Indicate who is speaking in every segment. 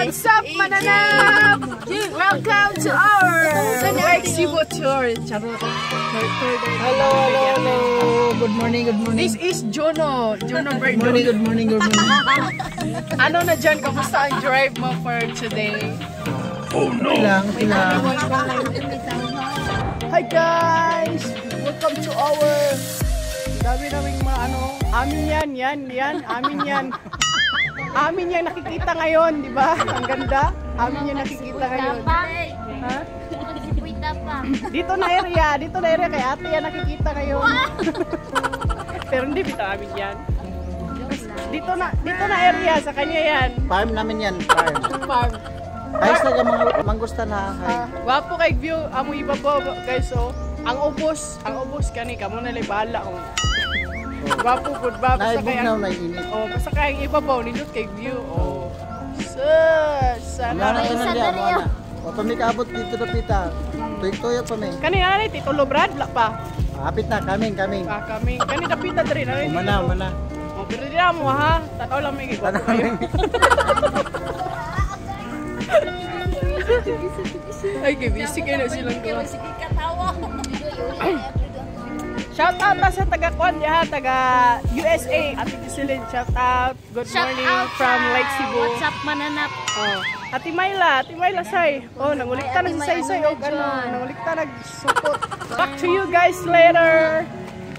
Speaker 1: What's up, mananap? Welcome to our Cebu tour. Hello.
Speaker 2: Good morning.
Speaker 1: This is Jono Berdo.
Speaker 2: Good morning.
Speaker 1: Ano na dyan? Kamusta ang drive mo for today?
Speaker 2: Oh no! Okay lang.
Speaker 1: Hi guys! Welcome to our... Dami naming mga ano... Amin yan. Amin yan nakikita ngayon, di ba? Ang ganda. Amin yan nakikita ngayon. Ha? Dito na area kay ate yan nakikita ngayon. Pero hindi bitaw amin yan. Dito na area sa kanya yan.
Speaker 2: Farm namin yan, farm. Ayos na yung mga mangustan ha.
Speaker 1: Wapo kay view, amo iba po guys so. Ang ubos kani kamo na lay bahala oh. Wapo pud ba basta kay ang
Speaker 2: nainit.
Speaker 1: Oh, basta kay ang iba po nindot kay view oh. Sana
Speaker 2: na. O pamikabot dito na pita. Tuyo pa may.
Speaker 1: Kani ani titulo brad la pa.
Speaker 2: Hapit na kaming.
Speaker 1: Kani dapita diri na.
Speaker 2: Mana.
Speaker 1: Oh, pero di mo ha. Tataw lang may gigwa kayo. Ay, kibisi kayo na silang gawa. Shout out na sa taga-Kwan diha, taga USA. Ate Giselin, shout out. Good morning from Lake Cebu.
Speaker 3: What's up, mananap?
Speaker 1: Oh. Ate Mayla, say. Oh, nangulikta na si Say. Oh, nangulikta nag-support. Back to you guys later.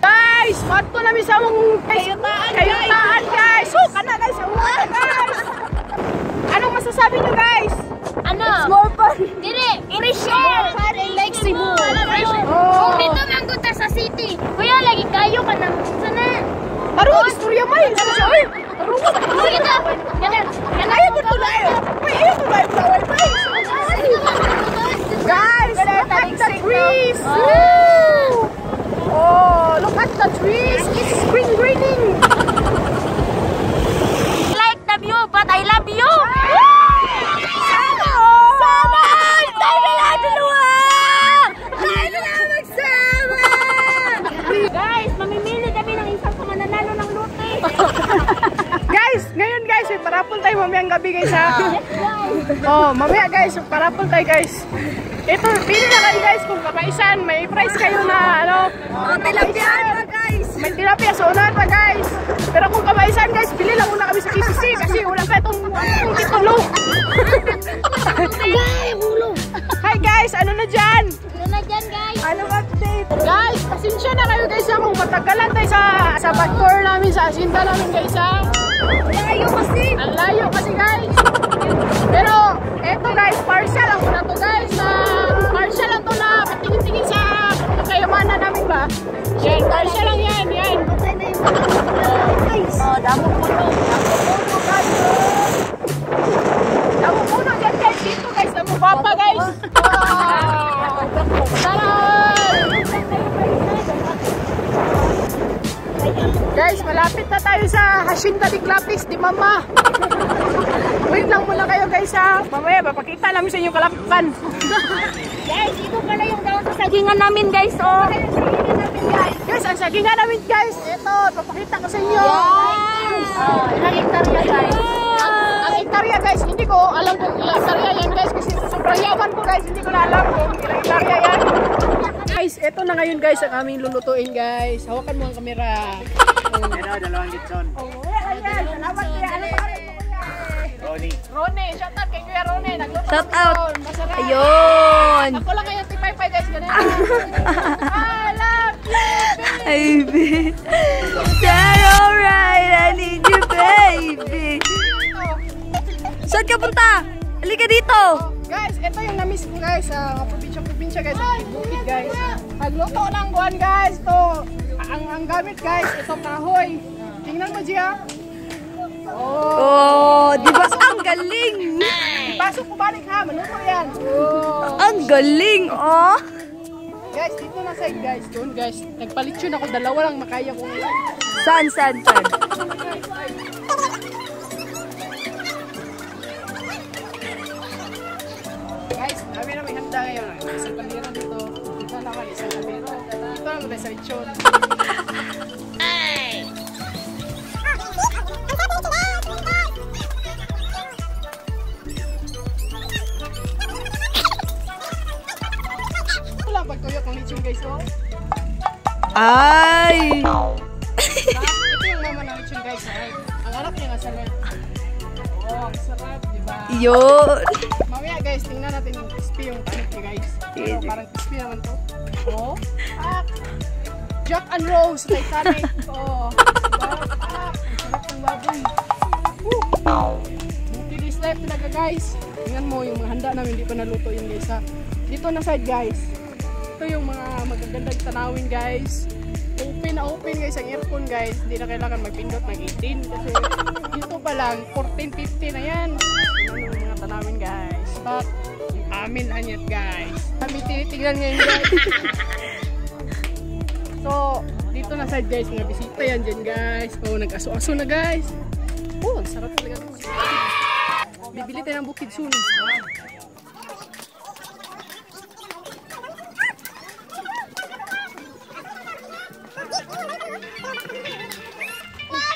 Speaker 1: Guys, mato namin sa mong kayutaan, guys. Oh, kana guys. Guys. Anong masasabi nyo, guys?
Speaker 3: Ano?
Speaker 1: It's more fun.
Speaker 3: Dili, i-share!
Speaker 1: Lake Cebu.
Speaker 3: Kung dito mangguta sa city, kuya, lagi kayo ka na. Sana?
Speaker 1: Aro, istorya mo eh.
Speaker 3: Sige na!
Speaker 1: Ayaw mo tulay. Ayaw mo tulay. Guys, look at the trees. Oh, look at the trees. It's spring greening.
Speaker 3: Like the view, but I love you!
Speaker 1: Parapol tayo mamayang gabi guys ha. Oh, mamaya guys, parapol tayo guys. Ito, pili na kayo guys kung kapaisan. May price kayo na ano.
Speaker 3: Tilapia pa guys.
Speaker 1: May tilapia sa unahan pa guys. Pero kung kapaisan guys, pili lang muna kami sa KCC kasi wala pa itong titulo. Hi guys, ano na dyan?
Speaker 3: Guys?
Speaker 1: Anong update? Guys, pasensya na kayo guys ha kung matagalan tayo sa pag-tour namin, sa asinda namin guys ha. Ang layo kasi guys. Pero eto guys, partial lang muna to guys. Partial lang to na patingin-tingin sa kayamanan namin ba. Yan, partial lang yan. Oh, damo puno guys. Damo puno dyan guys. Dito guys, damo papa guys. Guys, malapit na tayo sa Hacienda de Clapis di Mama. Wait lang muna kayo guys ha. Mamaya, papakita namin sa inyo kalakukan.
Speaker 3: Guys, ito pala yung daw sa sagingan namin guys. Oh.
Speaker 1: Guys, ang sagingan namin guys. Ito, papakita ko sa inyo.
Speaker 3: Yes! Ilang hektarya guys?
Speaker 1: Ang hektarya guys, hindi ko alam kung ilang hektarya yan guys. Kasi sobrang yaman ko guys, hindi ko na alam kung ilang hektarya yan. Guys, ito na ngayon guys ang aming lulutuin guys. Hawakan mo ang kamera.
Speaker 2: Dalawang gitson.
Speaker 1: Ayan, salamat kuya. Ano pa rin mo kuya? Ronnie, shout out kay Kuya Ronnie. Nagluto
Speaker 3: Shout
Speaker 1: ng
Speaker 3: out.
Speaker 1: gitson. Masarap.
Speaker 3: Ayun!
Speaker 1: Ako lang ngayon, tipay-pay guys. Ganun. I love you,
Speaker 3: Baby! You're alright, I need you, baby! Saan ka punta? Halika dito!
Speaker 1: Guys, ito yung na-miss ko guys sa probinsya guys, sa bukid guys. Nagluto ng buwan guys. Ito, ang gamit guys, itong kahoy. Tingnan mo Gia.
Speaker 3: Oh, di ba ang galing?
Speaker 1: Pasok ko balik ha, maluto yan. Oh.
Speaker 3: Ang galing, oh!
Speaker 1: Guys, dito na side guys. Doon guys, nagpalit yun ako. Dalawa lang makaya ko ngayon.
Speaker 3: Saan?
Speaker 1: Guys, kami na may handa ngayon. Isang kamera dito. Dito naman, isang kamera. Dito lang tayo sa lechon. guys, oh.
Speaker 4: Ay!
Speaker 1: Ito yung mama na lechon guys, ay. Ang harap niya nga sarap. Oh, sarap, diba?
Speaker 4: Yun!
Speaker 1: Mamaya guys, tingnan natin yung crispy yung tanik niya guys. So, parang crispy naman to. Oh, Jack and Rose, Titanic. Oh, diba? Ang sarap ng baboy. Buti this life talaga guys. Tingnan mo yung mga handa namin, hindi pa naluto yun guys ha. Dito na side guys. Ito yung mga magagandang tanawin guys. Open na open guys ang aircon guys. Hindi na kailangan magpindot ng 18 kasi dito pa lang 14.50 na yan. Ano yung mga tanawin guys. But amin anyat guys. Kami tinitignan ngayon guys. So dito na side guys, mga bisita yan dyan guys. Oh, nag-aso-aso na guys. Oh, ang sarap talaga. Bibili tayo ng bukid soon.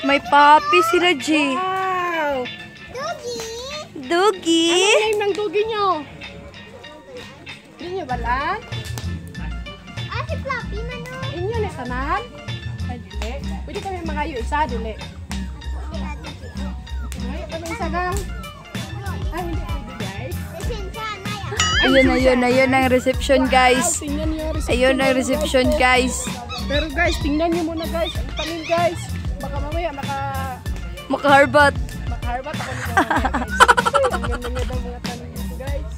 Speaker 4: May papi sila, G.
Speaker 1: Wow!
Speaker 4: Dugi?
Speaker 1: Ano name ng dugi nyo? Hindi nyo bala?
Speaker 3: Si Fluffy man o.
Speaker 1: Inyo na tanan? Ay, dili. Pwede kami magayo isa, dili. Ay, ano isa gang? Ay, hindi pwede guys.
Speaker 4: Ayun ang reception, guys.
Speaker 1: Tingnan nyo, reception.
Speaker 4: Ayun ang reception, guys.
Speaker 1: Pero guys, tingnan nyo muna guys. Ang tanim guys. Baka mamaya
Speaker 4: Makaharbat.
Speaker 1: makaharbat ako nito mamaya guys. Ang ganda nga daw mga tanim dito guys.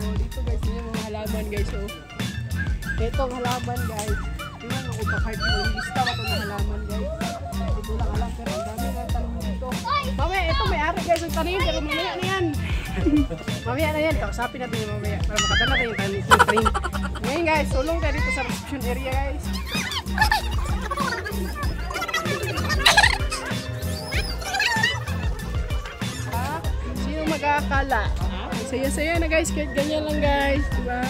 Speaker 1: Oh, dito guys, yun yung mga halaman guys. Oh. Ito ang halaman guys. Tingnan mo kung baka yung lista ko ng halaman guys. Ito lang alam pero ang dami ng tanim dito. Mamaya, ito may ari guys ang tanim pero mamaya na yan. Mamaya na yan. Kausapin natin yung mamaya para makadala na yung tanim. Ngayon guys, sulong tayo dito sa reception area guys. Sino mag-aakala? Saya-saya na guys, kahit ganyan lang guys, diba?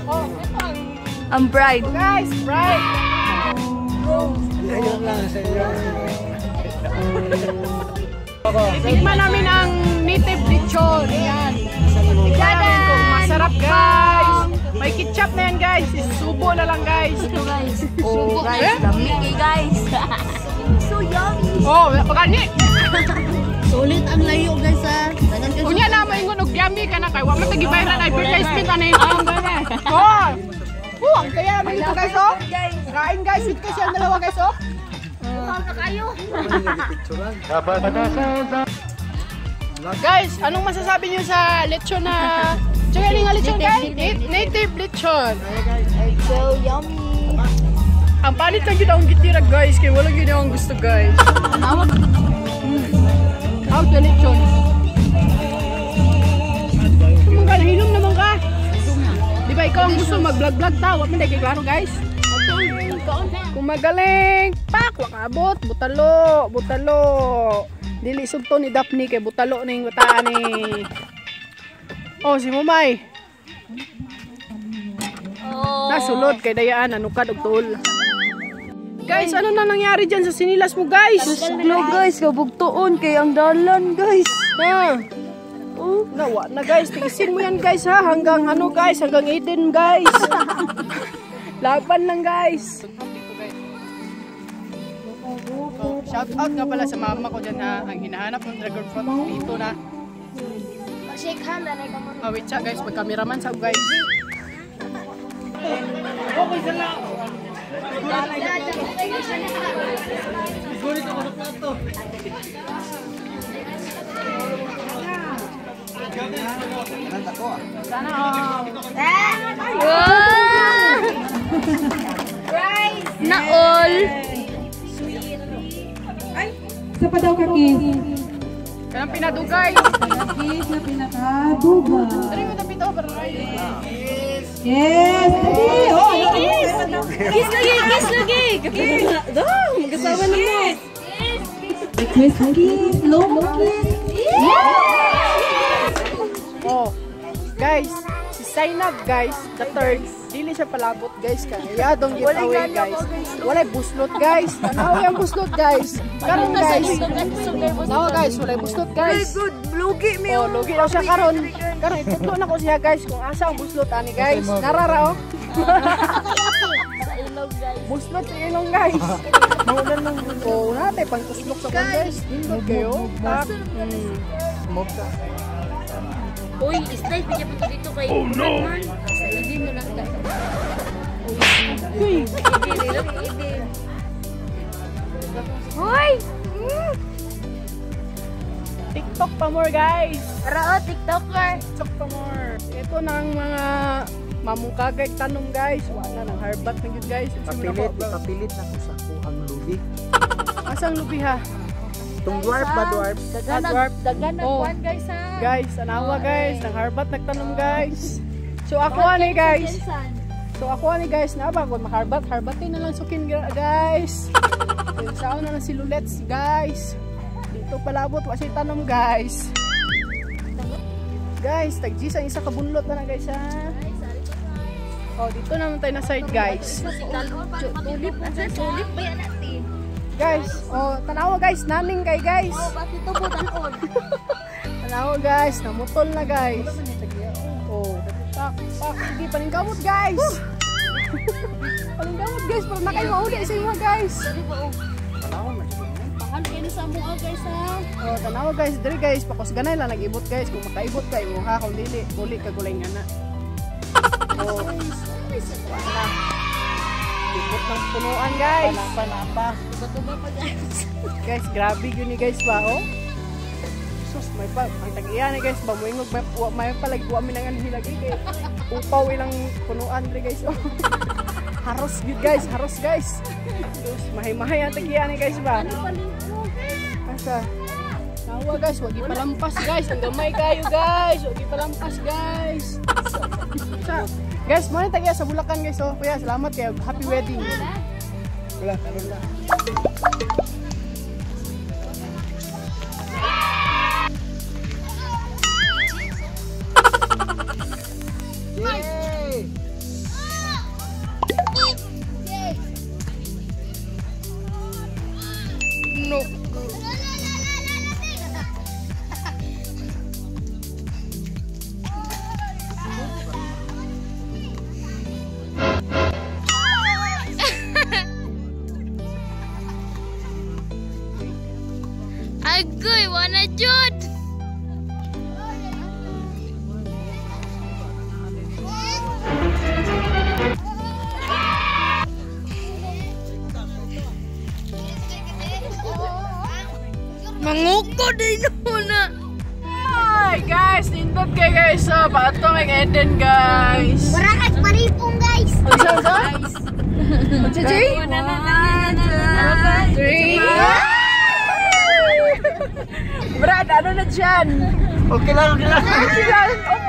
Speaker 1: Oh, ito
Speaker 4: Ang bride.
Speaker 1: guys, right?
Speaker 2: Ayun lang sa iyo.
Speaker 1: Tikman namin ang native lechon. Ayan. Tignan namin kung masarap guys. May ketchup na yan guys. Isubo na lang guys.
Speaker 4: Ito, guys. Oh, guys. Dami guys. So yummy.
Speaker 1: Oh, pagani.
Speaker 4: Sulit ang layo, guys, ha.
Speaker 1: Kunya na maingon og yummy ka na kay wa man tagibay na advertisement ana ito. Oh. Ang kaya naman ito guys oh. Kain guys, sweet kasi ang dalawa guys oh. Guys, anong masasabi niyo sa lechon na tsaka nga lechon guys? Native lechon.
Speaker 4: So yummy.
Speaker 1: Ang palit lang yun akong gitira guys, kaya wala yun akong gusto guys. Out the lechon. Naman ka, nahilom naman ka. Di ba ikaw ang gusto mag-vlog-vlog ta? Huwag mo na klaro guys. Kung magaling, pak, wakabot, butalo, butalo. Dili sugto ni Daphne kay butalo na yung bataan ni. Oh, si Mumay. Nasulod kay dayaan, anukad og tuol. Guys, ano na nangyari dyan sa sinilas mo guys?
Speaker 4: No, guys, kabugtuon kay ang dalan, guys.
Speaker 1: Ha? Oh, nawa na guys, tiisin mo yan guys ha, hanggang ano guys, hanggang 18 guys. Laban lang guys. Oh, shout out nga pala sa mama ko dyan ha, ang hinahanap ng dragon fruit dito na.
Speaker 3: Shake hand na ka mo.
Speaker 1: Oh, wait siya guys, mag-cameraman sa guys. Okay, salamat. Gulit ako sa plato. Sana
Speaker 4: Na all.
Speaker 5: Sa pa daw kakis.
Speaker 1: kanang pinadugay.
Speaker 5: Kakis na pinakaduga.
Speaker 1: Dari mo tapit over right.
Speaker 5: Yes! Dali! Oh,
Speaker 4: Kiss lagi, kiss lagi. Dong, magkasama na mo.
Speaker 5: request kiss. Long kiss.
Speaker 1: Oh, guys, si Zainab guys, the third, dili siya palabot guys kaya don't give away guys. Walay buslot guys. Tanaw yung buslot guys. Karon guys. No guys, walay buslot guys.
Speaker 4: Good, lugi mi.
Speaker 1: Oh, lugi daw siya karon. Karon itutlo na ko siya guys kung asa ang buslot ani guys. Narara oh.
Speaker 3: Sa ilog guys.
Speaker 1: Buslot sa ilong guys. Maulan ng buko. Nate pang tuslok sa kon guys. Nindot kayo. Tak.
Speaker 2: Smoke ka.
Speaker 3: Uy, slide niya pa dito kay man. Sa idin mo lang guys.
Speaker 1: Uy.
Speaker 3: Idin. Hoy!
Speaker 1: TikTok pa more guys.
Speaker 3: Para TikToker.
Speaker 1: TikTok pa more. Ito na ang mga mamungkagay tanong guys. Wala nang harbat na yun guys.
Speaker 2: Kapilit na ko sa kuhang lubi.
Speaker 1: Asang lubi ha?
Speaker 2: Itong dwarf ba dwarf?
Speaker 3: Dagan na
Speaker 1: Oh.
Speaker 3: kuan guys ha.
Speaker 1: Guys, anawa guys. Nang harbat nagtanong guys. So ako ani guys. Na ba kung harbatin na lang sukin guys. Saan na lang si Lulets guys. Dito palabot wa siya tanom guys. Guys, tag-G sa isa kabunlot na lang guys ha. Oh, dito naman tayo na side guys.
Speaker 3: Tulip ba yan natin?
Speaker 1: Guys, oh, tanawa guys, naning kay guys.
Speaker 3: Oh, bakit ito po tanon?
Speaker 1: Tanawa guys, namutol na guys. Oh, pak, sige paningkamot guys. Paningkamot guys, para na kayo mauli sa inyo guys.
Speaker 3: Mahal kayo na sa mga guys ha.
Speaker 1: Oh, tanawa guys, diri guys, pakos ganay lang nag-ibot guys. Kung makaibot kayo mo ha, kung dili, uli ka gulay nga na. Oh, wala. Ibot ng punuan guys.
Speaker 2: Panapa.
Speaker 3: Tuba pa guys.
Speaker 1: Guys, grabe yun ni guys ba, oh. Sus, may pa, ang tag-iya ni guys, ba, muingog, may palagwa mi nang anhilagi kay upaw ilang punuan diri guys, oh. Haros yun guys, haros guys. Sus, mahay-mahay ang tag-iya ni guys ba. Asa? Nawa guys, wag ipalampas guys, ang gamay kayo guys, wag ipalampas guys. Guys, mo na tag-iya sa Bulacan guys, oh. Kuya, salamat kayo, happy wedding.
Speaker 2: Wala, talon na. Yay!
Speaker 1: No.
Speaker 3: Agoy, wana jud. Manguko din muna.
Speaker 1: Hi guys, nindot kayo guys, so pato may Eden guys.
Speaker 3: Barakat paripong guys.
Speaker 1: Unsa guys? Chichi? 1, 2, 3. Brad, ano na dyan?
Speaker 2: Okay lang.
Speaker 1: Okay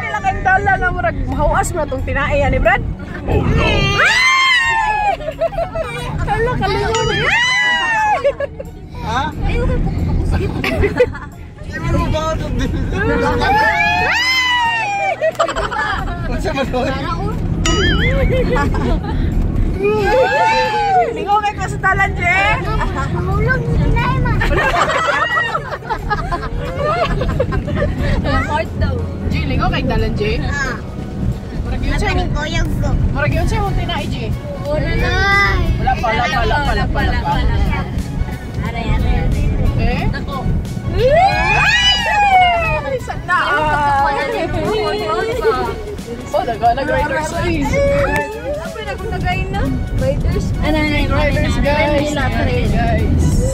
Speaker 1: lang kayong dala na murag mahawas mo itong tinae yan ni Brad. Oh no! Kala kalingon eh.
Speaker 2: Ha? Ano ba ito? Unsa man doon?
Speaker 1: Lingo kay kasutalan, Je.
Speaker 3: Mahulog ni Pinay ma. Heart daw.
Speaker 1: Je, lingo kay dalan, Je. Murag yun siya.
Speaker 3: Koyog ko.
Speaker 1: Murag yun siya mong tinae, Je.
Speaker 3: Wala na.
Speaker 1: Wala pala.
Speaker 3: Are.
Speaker 1: Eh?
Speaker 3: Ako.
Speaker 1: Sana! Oh, nag-rider size.
Speaker 3: Apa na kung nagayin na? Riders?
Speaker 1: Riders, guys. Guys.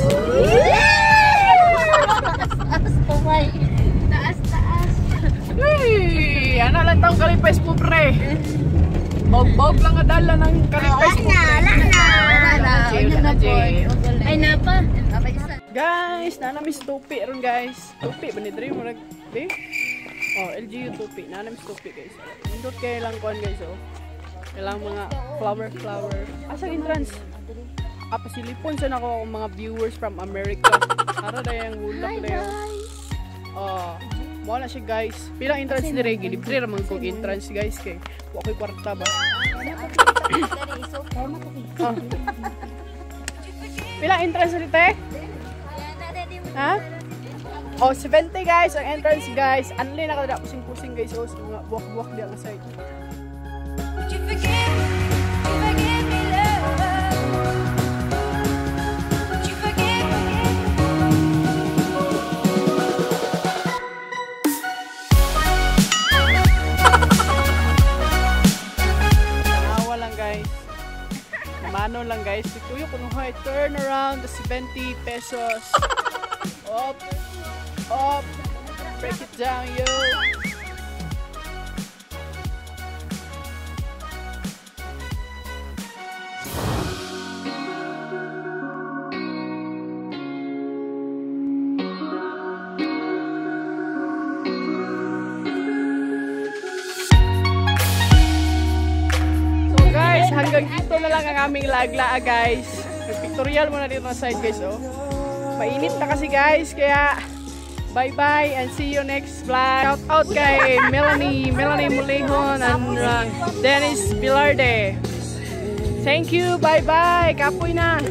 Speaker 3: Taas.
Speaker 1: Hey! Ano lang taong kalipes po, pre? Bog lang adala ng kalipes po, pre.
Speaker 3: Ay, napa.
Speaker 1: Guys, nanamis tupi ron guys. Tupi ba ni Dre mo nag eh? Oh, LGU tupi. Nanamis tupi guys. Indot kayo lang kuan guys oh. Kailang mga flower. Asa entrance? Pasilipon sa nako mga viewers from America. Para dayang bulak dayo. Oh, mo na siya guys. Pilang entrance dire gilibre ra man kog entrance guys kay wa koy kwarta ba. Oh. Pilang entrance dito eh? Ha? Oh, 70 guys, ang entrance guys. Anli na kada pusing-pusing guys. Oh, mga buwak-buwak di ang side. Tanawa lang guys. Mano lang guys. Si Kuya kunuhay. Turn around the 70 pesos. Up. Up. Break it down, yo. So guys, hanggang dito na lang ang aming lagla guys. Pictorial muna dito na side guys, oh. Mainit na kasi guys, kaya bye-bye and see you next vlog. Shout out kay Melanie Mulihon and Dennis Pilarde. Thank you, bye-bye. Kapoy na.